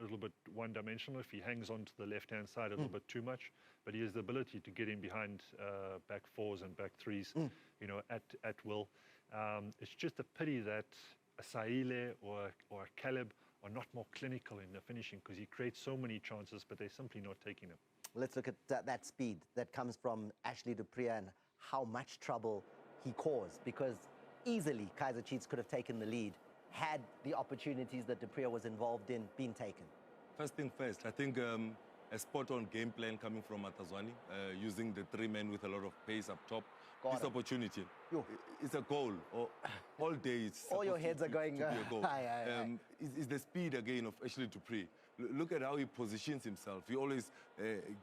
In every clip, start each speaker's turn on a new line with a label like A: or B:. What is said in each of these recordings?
A: little bit one-dimensional if he hangs on to the left-hand side a little bit too much, but he has the ability to get in behind back fours and back threes, you know, at will. It's just a pity that a Saile or a Caleb are not more clinical in the finishing, because he creates so many chances, but they're simply not taking them.
B: Let's look at that speed that comes from Ashley du Preez and how much trouble he caused, because easily Kaizer Chiefs could have taken the lead had the opportunities that du Preez was involved in been taken.
C: First thing first, I think a spot-on game plan coming from Atazwani, using the three men with a lot of pace up top. This opportunity, it's a goal. All day it's
B: all your heads are going
C: to be a goal.
B: High.
C: It's the speed again of Ashley du Preez. Look at how he positions himself. He always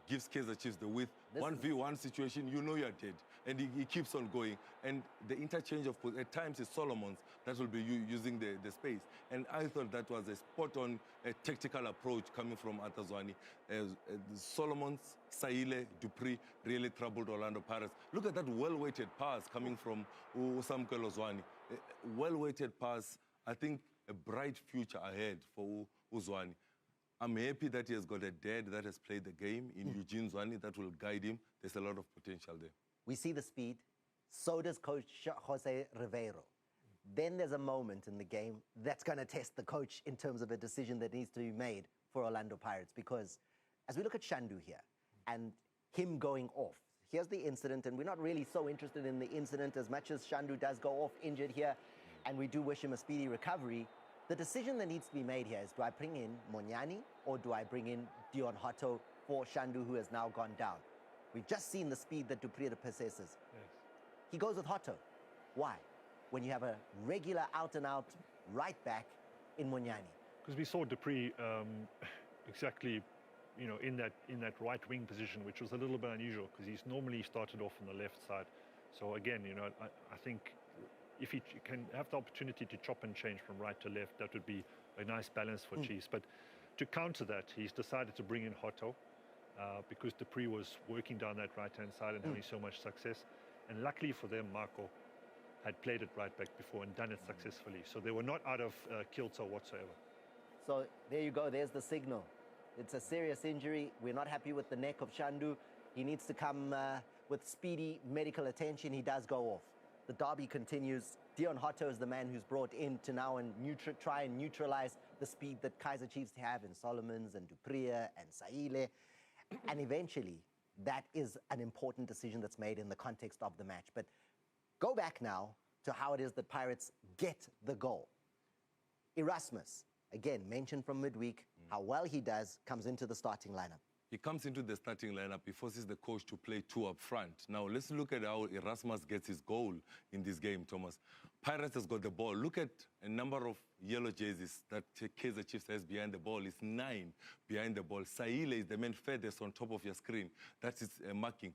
C: gives Kaizer Chiefs the width. 1v1 situation, you know you're dead. And he keeps on going. And the interchange of, at times it's Solomon's that will be using the space. And I thought that was a spot-on tactical approach coming from Atazwani. Solomon's, Saile, du Preez really troubled Orlando Pirates. Look at that well-weighted pass coming from Usamkelo Zwane. Well-weighted pass, I think a bright future ahead for Uzwane. I'm happy that he has got a dad that has played the game in Eugene Zwane that will guide him. There's a lot of potential there.
B: We see the speed. So does Coach Jose Ribeiro. Then there's a moment in the game that's going to test the coach in terms of a decision that needs to be made for Orlando Pirates. Because as we look at Shandu here and him going off, here's the incident, and we're not really so interested in the incident as much as Shandu does go off injured here, and we do wish him a speedy recovery. The decision that needs to be made here is, do I bring in Monyani or do I bring in Dion Hotto for Shandu, who has now gone down? We've just seen the speed that du Preez possesses. Yes. He goes with Hotto. Why? When you have a regular out-and-out right back in Monyani.
A: Because we saw du Preez exactly, you know, in that right wing position, which was a little bit unusual because he's normally started off on the left side. So again, you know, I think if he can have the opportunity to chop and change from right to left, that would be a nice balance for Chiefs. But to counter that, he's decided to bring in Hotto because du Preez was working down that right-hand side and having so much success. And luckily for them, Marco had played it right back before and done it successfully. So they were not out of kilter whatsoever.
B: So there you go. There's the signal. It's a serious injury. We're not happy with the neck of Shandu. He needs to come with speedy medical attention. He does go off. The derby continues. Dion Hotto is the man who's brought in to now and try and neutralize the speed that Kaizer Chiefs have in Solomons and du Preez and Saile. And eventually, that is an important decision that's made in the context of the match. But go back now to how it is that Pirates get the goal. Erasmus, again, mentioned from midweek, how well he does, comes into the starting lineup.
C: He comes into the starting lineup. He forces the coach to play two up front. Now, let's look at how Erasmus gets his goal in this game, Thomas. Pirates has got the ball. Look at a number of yellow jerseys that Kaizer Chiefs has behind the ball. It's 9 behind the ball. Saile is the man furthest on top of your screen. That is marking.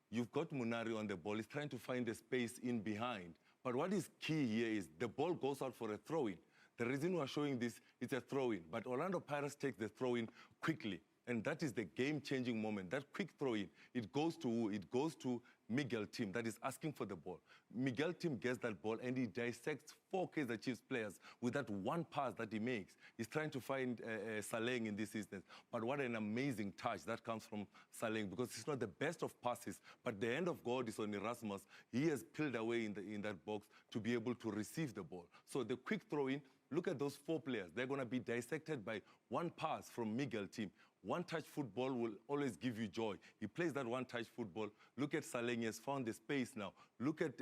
C: You've got Munari on the ball. He's trying to find the space in behind. But what is key here is the ball goes out for a throw-in. The reason we're showing this, it's a throw-in. But Orlando Pirates takes the throw-in quickly. And that is the game-changing moment. That quick throw-in, it goes to who? It goes to Miguel Tim, that is asking for the ball. Miguel Tim gets that ball and he dissects 4 Kaizer Chiefs players with that one pass that he makes. He's trying to find Saleng in this instance. But what an amazing touch that comes from Saleng, because it's not the best of passes, but the hand of God is on Erasmus. He has peeled away in that box to be able to receive the ball. So the quick throw-in, look at those 4 players. They're going to be dissected by one pass from Miguel Tim. One-touch football will always give you joy. He plays that one-touch football. Look at Saleng. He has found the space now. Look at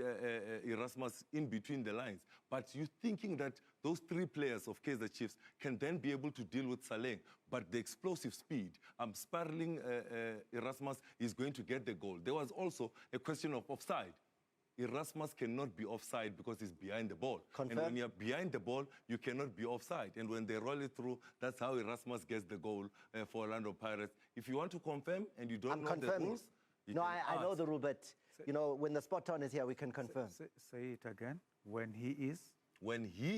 C: Erasmus in between the lines. But you're thinking that those 3 players of Kaizer Chiefs can then be able to deal with Saleng. But the explosive speed, spiraling Erasmus is going to get the goal. There was also a question of offside. Erasmus cannot be offside because he's behind the ball.
B: Confirm.
C: And when you're behind the ball, you cannot be offside. And when they roll it through, that's how Erasmus gets the goal for Orlando Pirates. If you want to confirm and you don't know the rules,
B: no, I know the rule, but you know, when the spot on is here, we can confirm.
D: Say it again. When he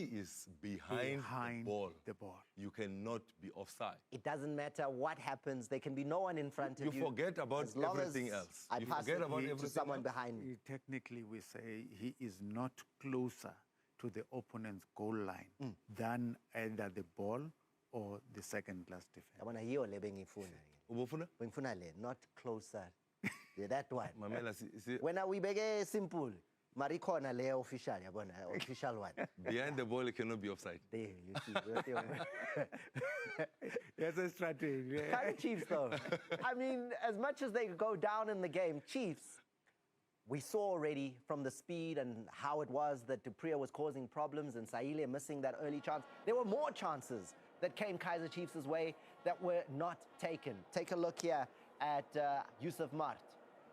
D: is
C: behind the ball, you cannot be offside.
B: It doesn't matter what happens. There can be no one in front of you.
C: You forget about everything else.
B: I pass it to someone behind me.
D: Technically, we say he is not closer to the opponent's goal line than either the ball or the second-class defense.
B: Yabona yiyo le bengifuna.
C: Ubufuna?
B: Bengifuna le, not closer. Yeah, that one.
C: Mamela, see,
B: When we bege simple, marikhona le official, yabona, official one.
C: behind the ball, it cannot be offside.
B: There, you see.
D: That's a strategy.
B: Kaizer Chiefs, though. I mean, as much as they go down in the game, Chiefs, we saw already from the speed and how it was that Dupree was causing problems and Saile missing that early chance. There were more chances that came Kaizer Chiefs' way that were not taken. Take a look here at Yusuf Mart.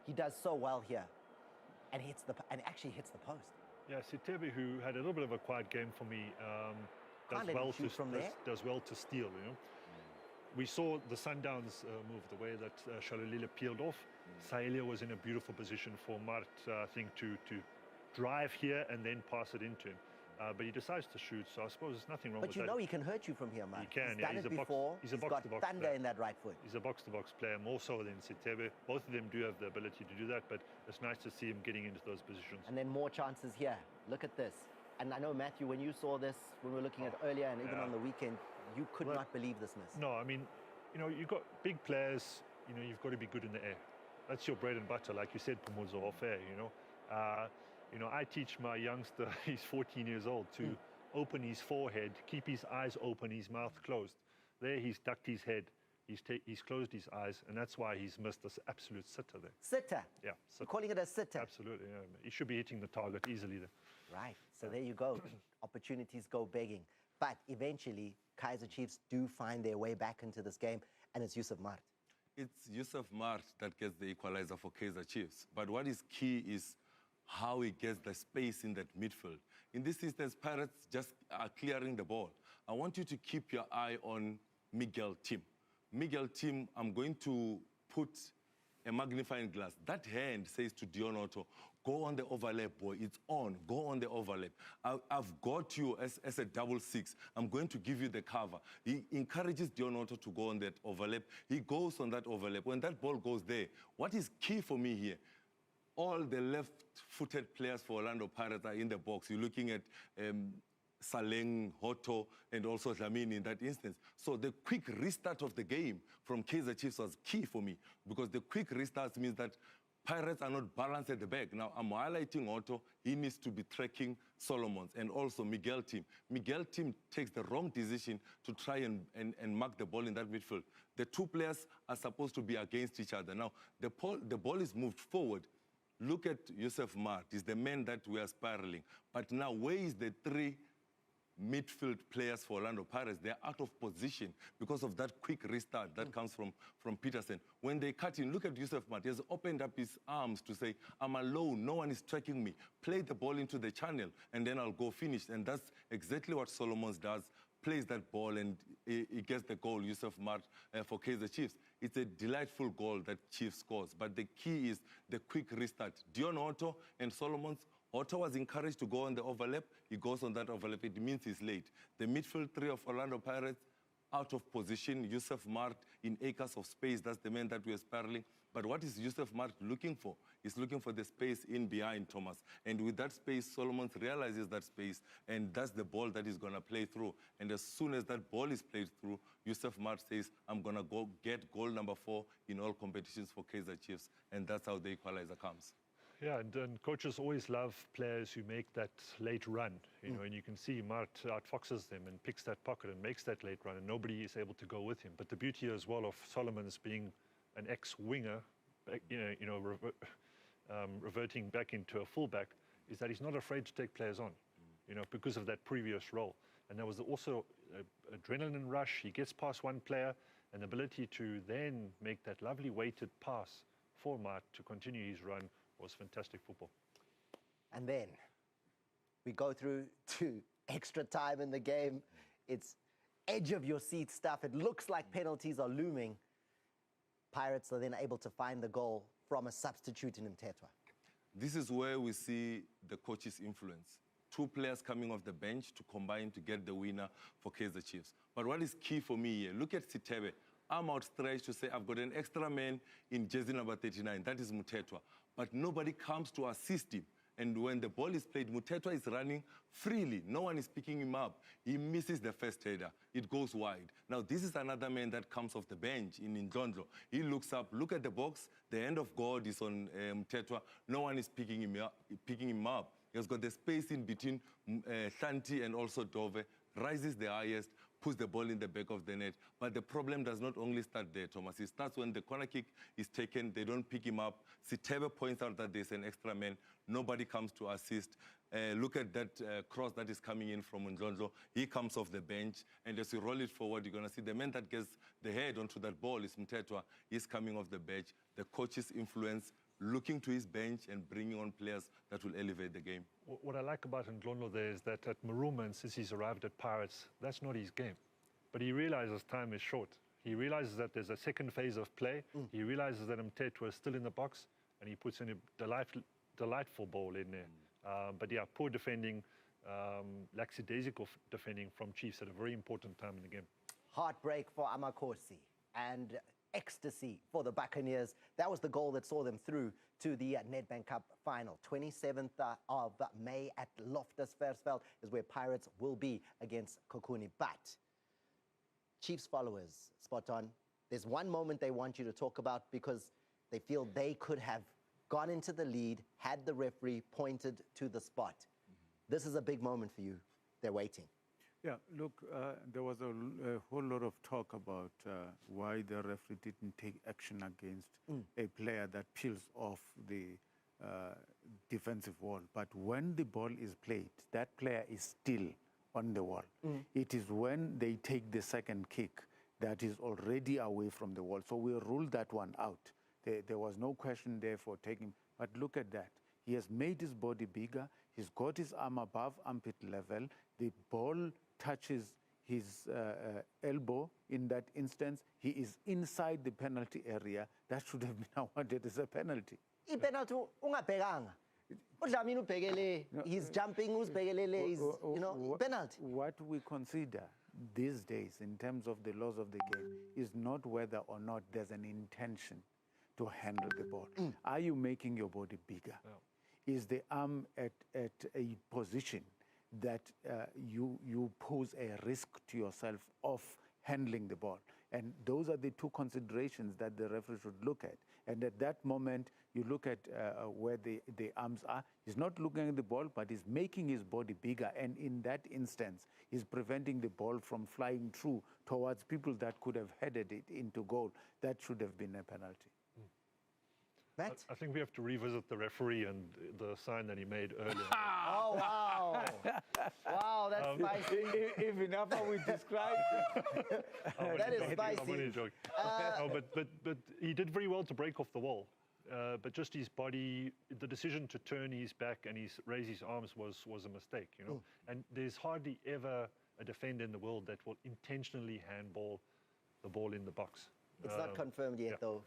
B: He does so well here and actually hits the post.
A: Yeah, Sitebe, who had a little bit of a quiet game for me,
B: Can't let him shoot from there.
A: does well to steal, you know. We saw the Sundowns move the way that Shalulile peeled off. Saelia was in a beautiful position for Mart, I think, to drive here and then pass it into him. But he decides to shoot, so I suppose there's nothing wrong with
B: But
A: that.
B: you know he can hurt you from here, man.
A: He can,
B: He's
A: yeah.
B: done
A: He's
B: it
A: a box-
B: before.
A: he's a
B: got
A: box-to-box
B: thunder
A: player.
B: in that right foot.
A: He's a box-to-box player, more so than Sitebe. Both of them do have the ability to do that, but it's nice to see him getting into those positions.
B: And then more chances here. Look at this. And I know, Matthew, when you saw this, when we were looking at earlier and even
A: yeah.
B: on the weekend, you could not believe this miss.
A: No, I mean, you know, you've got big players, you know, you've got to be good in the air. That's your bread and butter, like you said, Pumuzo, off air, you know. I teach my youngster, he's 14 years old, to open his forehead, keep his eyes open, his mouth closed. There he's ducked his head, he's closed his eyes, and that's why he's missed this absolute sitter there.
B: Sitter.
A: Yeah,
B: You're calling it a sitter.
A: absolutely. Yeah. He should be hitting the target easily there.
B: Right. So there you go. Opportunities go begging. But eventually, Kaizer Chiefs do find their way back into this game, and it's Yusuf Mart.
C: It's Yusuf Mart that gets the equalizer for Kaizer Chiefs. But what is key is how he gets the space in that midfield. In this instance, Pirates just are clearing the ball. I want you to keep your eye on Miguel Tim. Miguel Tim, I'm going to put a magnifying glass. That hand says to Dion Otto, go on the overlap, boy. It's on. Go on the overlap. I've got you as a 6-6. I'm going to give you the cover. He encourages Dion Otto to go on that overlap. He goes on that overlap. When that ball goes there, what is key for me here? All the left-footed players for Orlando Pirates are in the box. You're looking at Saleng, Hoto, and also Dlamini in that instance. So the quick restart of the game from Kaizer Chiefs was key for me because the quick restart means that Pirates are not balanced at the back. Now, I'm highlighting Otto. He needs to be tracking Solomons and also Miguel Tim. Miguel Tim takes the wrong decision to try and mark the ball in that midfield. The two players are supposed to be against each other. Now, the ball is moved forward. Look at Yusuf Mart. He's the man that we are spiraling. But now, where is the three midfield players for Orlando Pirates? They're out of position because of that quick restart that comes from Peterson. When they cut in, look at Yusuf Mart. He has opened up his arms to say, I'm alone. No one is tracking me. Play the ball into the channel, and then I'll go finish. And that's exactly what Solomons does. Plays that ball, and he gets the goal, Yusuf Mart, for Kaizer Chiefs. It's a delightful goal that Chiefs scores. But the key is the quick restart. Dion Otto and Solomons. Otto was encouraged to go on the overlap. He goes on that overlap. It means he's late. The midfield three of Orlando Pirates out of position. Yusuf Mart in acres of space. That's the man that we're spiraling. But what is Yusuf Mart looking for? He's looking for the space in behind Thomas. And with that space, Solomon realizes that space, and that's the ball that he's going to play through. And as soon as that ball is played through, Yusuf Mart says, I'm going to go get goal number 4 in all competitions for Kaizer Chiefs. And that's how the equalizer comes.
A: Yeah, and coaches always love players who make that late run, you know, and you can see Mart outfoxes them and picks that pocket and makes that late run, and nobody is able to go with him. But the beauty as well of Solomon's being an ex-winger, reverting back into a fullback, is that he's not afraid to take players on, you know, because of that previous role. And there was also adrenaline rush. He gets past one player, and the ability to then make that lovely weighted pass for Mart to continue his run was fantastic football.
B: And then we go through to extra time in the game. It's edge of your seat stuff. It looks like penalties are looming. Pirates are then able to find the goal from a substitute in Mtetwa.
C: This is where we see the coach's influence. 2 players coming off the bench to combine to get the winner for Kaizer Chiefs. But what is key for me here, look at Sitebe. I'm outstretched to say I've got an extra man in jersey number 39. That is Mtetwa. But nobody comes to assist him. And when the ball is played, Mutetwa is running freely. No one is picking him up. He misses the first header. It goes wide. Now, this is another man that comes off the bench in Ndlondlo. He looks up, look at the box. The hand of God is on Mutetwa. No one is picking him up. He has got the space in between Shanti and also Dove, rises the highest, puts the ball in the back of the net. But the problem does not only start there, Thomas. It starts when the corner kick is taken, they don't pick him up. Sitebe points out that there's an extra man. Nobody comes to assist. Look at that cross that is coming in from Ndlondlo. He comes off the bench, and as you roll it forward, you're going to see the man that gets the head onto that ball is Mutetwa. He's coming off the bench. The coach's influence, looking to his bench and bringing on players that will elevate the game.
A: What I like about Ndlondlo there is that at Maruma, and since he's arrived at Pirates, that's not his game. But he realizes time is short. He realizes that there's a second phase of play. He realizes that Mtetwa is still in the box, and he puts in a delightful ball in there. But yeah, poor defending, lackadaisical defending from Chiefs at a very important time in the game.
B: Heartbreak for Amakosi and ecstasy for the Buccaneers. That was the goal that saw them through to the Nedbank Cup final. 27th of May at Loftus Versfeld is where Pirates will be against Kokuni. But Chiefs followers, spot on, there's one moment they want you to talk about because they feel they could have gone into the lead had the referee pointed to the spot. This is a big moment for you. They're waiting.
D: Yeah, look, there was a whole lot of talk about why the referee didn't take action against a player that peels off the defensive wall. But when the ball is played, that player is still on the wall. It is when they take the second kick that is already away from the wall. So we ruled that one out. There was no question there for taking. But look at that. He has made his body bigger. He's got his arm above armpit level. The ball touches his elbow in that instance. He is inside the penalty area. That should have been awarded as a penalty.
B: Penalty ungabhekanga. Udlamini ubhekele, he's jumping, uzibhekelele, he's, you know, penalty.
D: What we consider these days in terms of the laws of the game is not whether or not there's an intention to handle the ball. Are you making your body bigger? Yeah. Is the arm at a position that you pose a risk to yourself of handling the ball? And those are the two considerations that the referee should look at. And at that moment, you look at where the arms are. He's not looking at the ball, but he's making his body bigger. And in that instance, he's preventing the ball from flying through towards people that could have headed it into goal. That should have been a penalty.
B: Matt?
A: I think we have to revisit the referee and the sign that he made earlier.
B: Oh, wow. Wow, that's spicy.
D: If enough how we describe
B: That is
A: I'm
B: spicy.
A: only joking. No, but he did very well to break off the wall. But just his body, the decision to turn his back and raise his arms was a mistake, you know. And there's hardly ever a defender in the world that will intentionally handball the ball in the box.
B: It's not confirmed yet, though,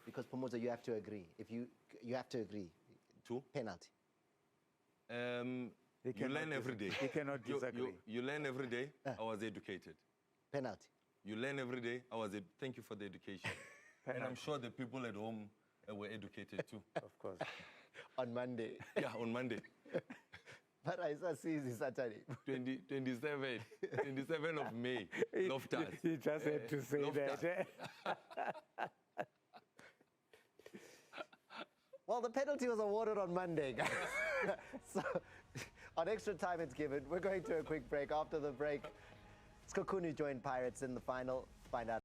B: because Pomozo, you have to agree. If you have to agree.
C: Two?
B: Penalty.
C: You learn every day.
D: He cannot disagree.
C: You learn every day. I was educated.
B: Penalty.
C: You learn every day. Thank you for the education. And I'm sure the people at home were educated too.
D: Of course.
B: On Monday.
C: Yeah, on Monday.
B: But I saw Sisi Saturday.
C: 27 of May. Loftus.
D: He just had to say that.
B: Well, the penalty was awarded on Monday, guys. So, on extra time it's given. We're going to a quick break. After the break, Skokunu joined Pirates in the final. Find out.